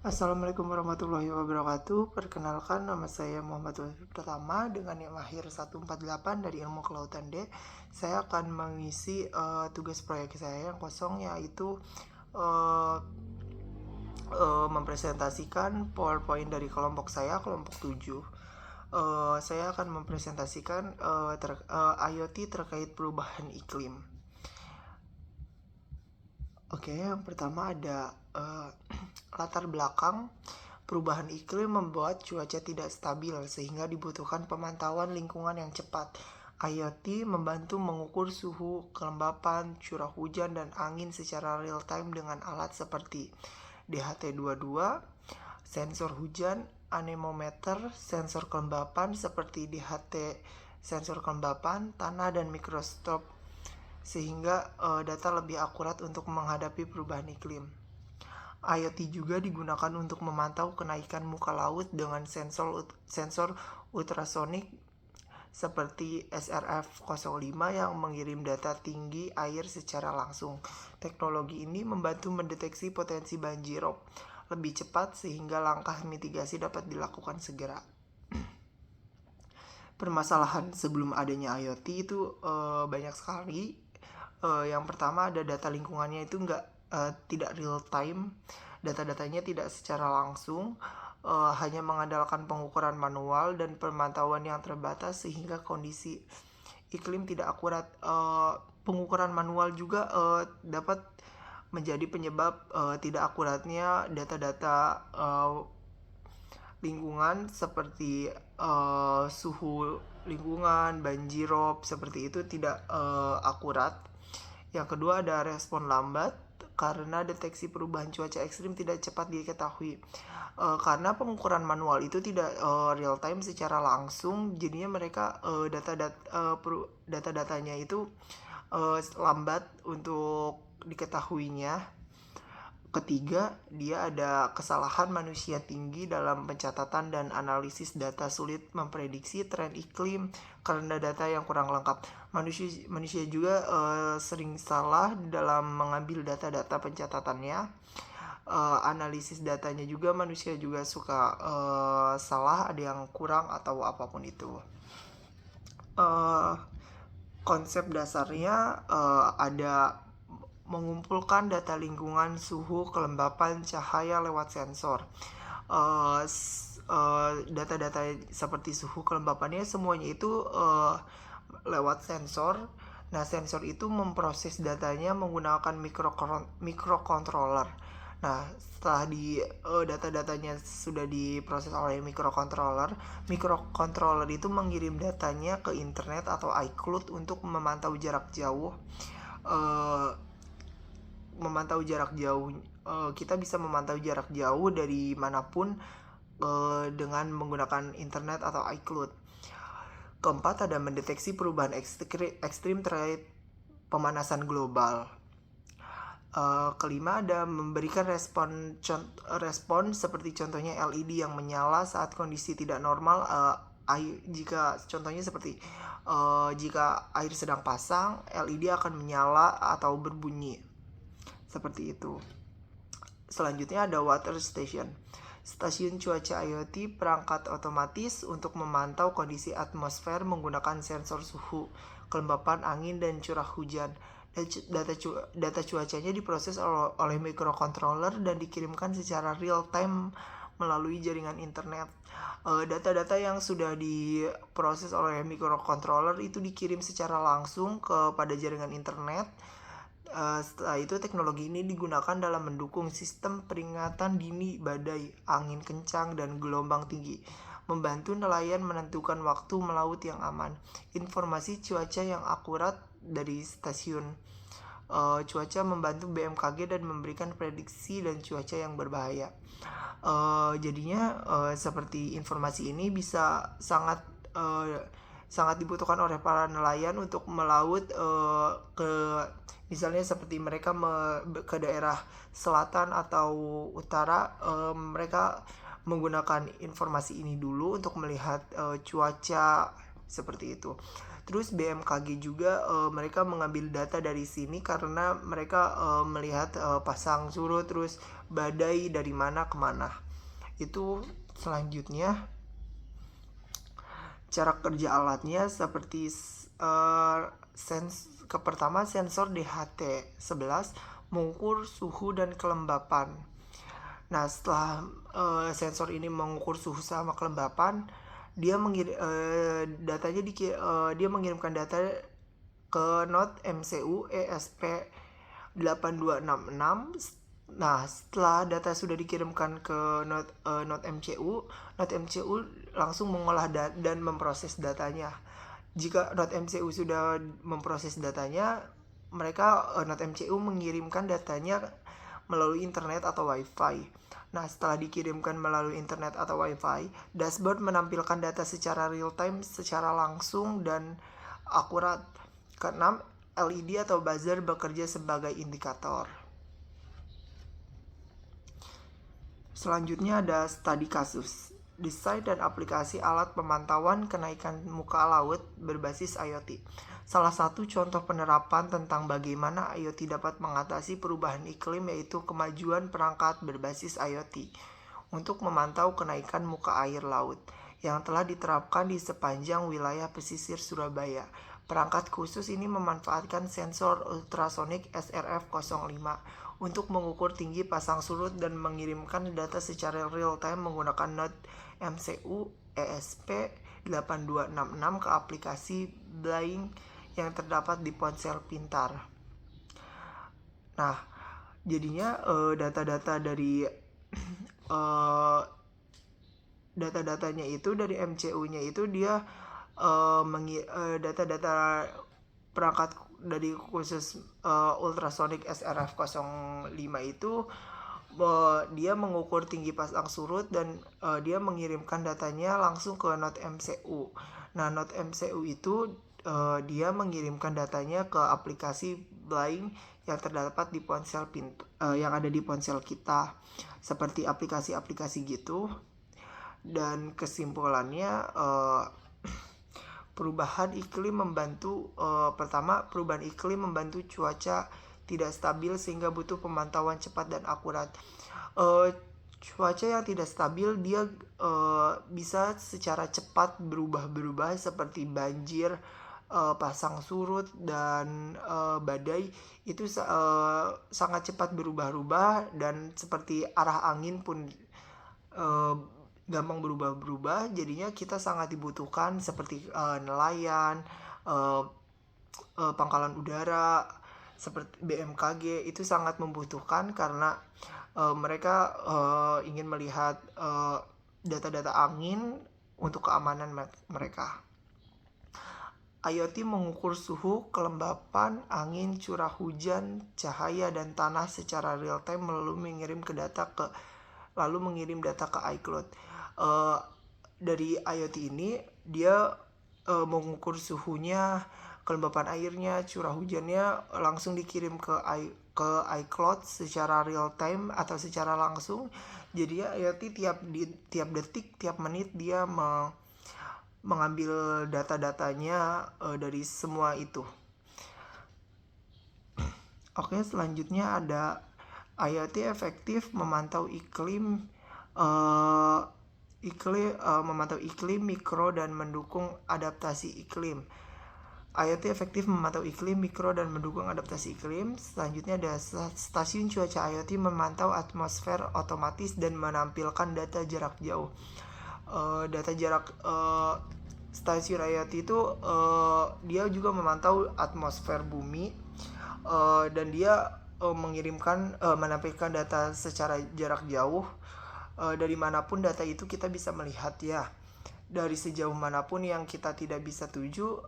Assalamualaikum warahmatullahi wabarakatuh. Perkenalkan, nama saya Muhammad Wahid Pertama dengan NIM akhir 148 dari Ilmu Kelautan D. Saya akan mengisi tugas proyek saya yang kosong, yaitu uh, mempresentasikan PowerPoint dari kelompok saya, kelompok 7. Saya akan mempresentasikan IoT terkait perubahan iklim. Oke, yang pertama ada latar belakang. Perubahan iklim membuat cuaca tidak stabil sehingga dibutuhkan pemantauan lingkungan yang cepat. IoT membantu mengukur suhu, kelembapan, curah hujan, dan angin secara real time dengan alat seperti DHT22, sensor hujan, anemometer, sensor kelembapan seperti DHT sensor kelembapan, tanah, dan mikroscope, sehingga data lebih akurat untuk menghadapi perubahan iklim. IoT juga digunakan untuk memantau kenaikan muka laut dengan sensor ultrasonik seperti SRF-05 yang mengirim data tinggi air secara langsung. Teknologi ini membantu mendeteksi potensi banjirop lebih cepat sehingga langkah mitigasi dapat dilakukan segera. Permasalahan sebelum adanya IoT itu banyak sekali. Yang pertama, ada data lingkungannya itu tidak real time. Data-datanya tidak secara langsung, hanya mengandalkan pengukuran manual dan pemantauan yang terbatas sehingga kondisi iklim tidak akurat. Pengukuran manual juga dapat menjadi penyebab tidak akuratnya data-data lingkungan seperti suhu lingkungan, banjirop, seperti itu tidak akurat. Yang kedua, ada respon lambat karena deteksi perubahan cuaca ekstrim tidak cepat diketahui. Karena pengukuran manual itu tidak real time secara langsung, jadinya mereka data-datanya itu lambat untuk diketahuinya. Ketiga, dia ada kesalahan manusia tinggi dalam pencatatan dan analisis data, sulit memprediksi tren iklim karena data yang kurang lengkap. Manusia juga sering salah dalam mengambil data-data pencatatannya. Analisis datanya juga manusia juga suka salah, ada yang kurang atau apapun itu. Konsep dasarnya ada mengumpulkan data lingkungan, suhu, kelembapan, cahaya lewat sensor. Data-data seperti suhu, kelembapannya semuanya itu lewat sensor. Nah, sensor itu memproses datanya menggunakan microcontroller. Nah, setelah data-datanya sudah diproses oleh microcontroller itu mengirim datanya ke internet atau iCloud untuk memantau jarak jauh. Kita bisa memantau jarak jauh dari manapun dengan menggunakan internet atau iCloud. Keempat, ada mendeteksi perubahan ekstrim terkait pemanasan global. Kelima, ada memberikan respon seperti contohnya LED yang menyala saat kondisi tidak normal. Jika contohnya seperti jika air sedang pasang, LED akan menyala atau berbunyi seperti itu. Selanjutnya ada water station. Stasiun cuaca IoT perangkat otomatis untuk memantau kondisi atmosfer menggunakan sensor suhu, kelembapan angin, dan curah hujan. Data cuacanya diproses oleh microcontroller dan dikirimkan secara real time melalui jaringan internet. Data-data yang sudah diproses oleh microcontroller itu dikirim secara langsung kepada jaringan internet. Setelah itu, teknologi ini digunakan dalam mendukung sistem peringatan dini badai, angin kencang, dan gelombang tinggi, membantu nelayan menentukan waktu melaut yang aman. Informasi cuaca yang akurat dari stasiun cuaca membantu BMKG dan memberikan prediksi dan cuaca yang berbahaya. Jadinya seperti informasi ini bisa sangat dibutuhkan oleh para nelayan untuk melaut ke misalnya seperti mereka ke daerah selatan atau utara. Mereka menggunakan informasi ini dulu untuk melihat cuaca seperti itu. Terus BMKG juga mereka mengambil data dari sini karena mereka melihat pasang surut, terus badai dari mana kemana. Itu selanjutnya cara kerja alatnya seperti pertama sensor DHT11 mengukur suhu dan kelembapan. Nah, setelah sensor ini mengukur suhu sama kelembapan, dia dia mengirimkan data ke node MCU ESP8266. Nah, setelah data sudah dikirimkan ke node MCU langsung mengolah dan memproses datanya. Jika node MCU sudah memproses datanya, node MCU mengirimkan datanya melalui internet atau wifi. Nah, setelah dikirimkan melalui internet atau wifi, dashboard menampilkan data secara real time, secara langsung dan akurat. Keenam, LED atau buzzer bekerja sebagai indikator. Selanjutnya ada studi kasus. Desain dan aplikasi alat pemantauan kenaikan muka laut berbasis IoT. Salah satu contoh penerapan tentang bagaimana IoT dapat mengatasi perubahan iklim yaitu kemajuan perangkat berbasis IoT untuk memantau kenaikan muka air laut yang telah diterapkan di sepanjang wilayah pesisir Surabaya. Perangkat khusus ini memanfaatkan sensor ultrasonik SRF-05 untuk mengukur tinggi pasang surut dan mengirimkan data secara real time menggunakan node MCU ESP8266 ke aplikasi Blying yang terdapat di ponsel pintar. Nah, jadinya data-data dari data-datanya itu dari MCU-nya itu dia data-data perangkat dari khusus ultrasonic SRF-05 itu dia mengukur tinggi pasang surut dan dia mengirimkan datanya langsung ke node MCU. Nah, node MCU itu dia mengirimkan datanya ke aplikasi Blying yang terdapat di ponsel yang ada di ponsel kita, seperti aplikasi-aplikasi gitu. Dan kesimpulannya perubahan iklim membantu perubahan iklim membantu cuaca tidak stabil sehingga butuh pemantauan cepat dan akurat. Cuaca yang tidak stabil dia bisa secara cepat berubah-berubah seperti banjir, pasang surut dan badai itu sangat cepat berubah-ubah, dan seperti arah angin pun gampang berubah-berubah. Jadinya kita sangat dibutuhkan seperti nelayan, pangkalan udara seperti BMKG itu sangat membutuhkan karena mereka ingin melihat data-data angin untuk keamanan mereka. IoT mengukur suhu, kelembapan, angin, curah hujan, cahaya dan tanah secara real time lalu mengirim data ke iCloud. Dari IoT ini dia mengukur suhunya, kelembapan airnya, curah hujannya langsung dikirim ke iCloud secara real time atau secara langsung. Jadi IoT tiap detik, tiap menit dia mengambil data-datanya dari semua itu. Oke, selanjutnya ada IoT efektif memantau memantau iklim mikro dan mendukung adaptasi iklim. IoT efektif memantau iklim mikro dan mendukung adaptasi iklim. Selanjutnya ada stasiun cuaca IoT memantau atmosfer otomatis dan menampilkan data jarak jauh. Stasiun IoT itu dia juga memantau atmosfer bumi dan dia menampilkan data secara jarak jauh. Dari manapun data itu kita bisa melihat ya. Dari sejauh manapun yang kita tidak bisa tuju,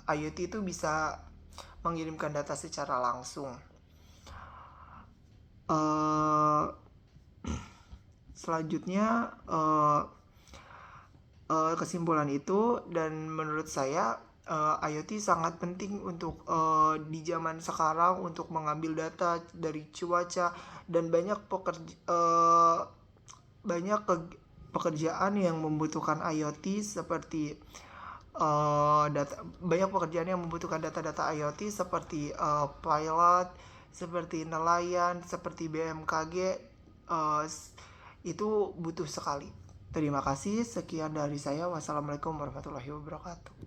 IoT itu bisa mengirimkan data secara langsung. Selanjutnya kesimpulan itu, dan menurut saya IoT sangat penting untuk di zaman sekarang untuk mengambil data dari cuaca, dan banyak pekerjaan yang membutuhkan IoT seperti banyak pekerjaan yang membutuhkan data-data IoT seperti pilot, seperti nelayan, seperti BMKG itu butuh sekali. Terima kasih, sekian dari saya. Wassalamualaikum warahmatullahi wabarakatuh.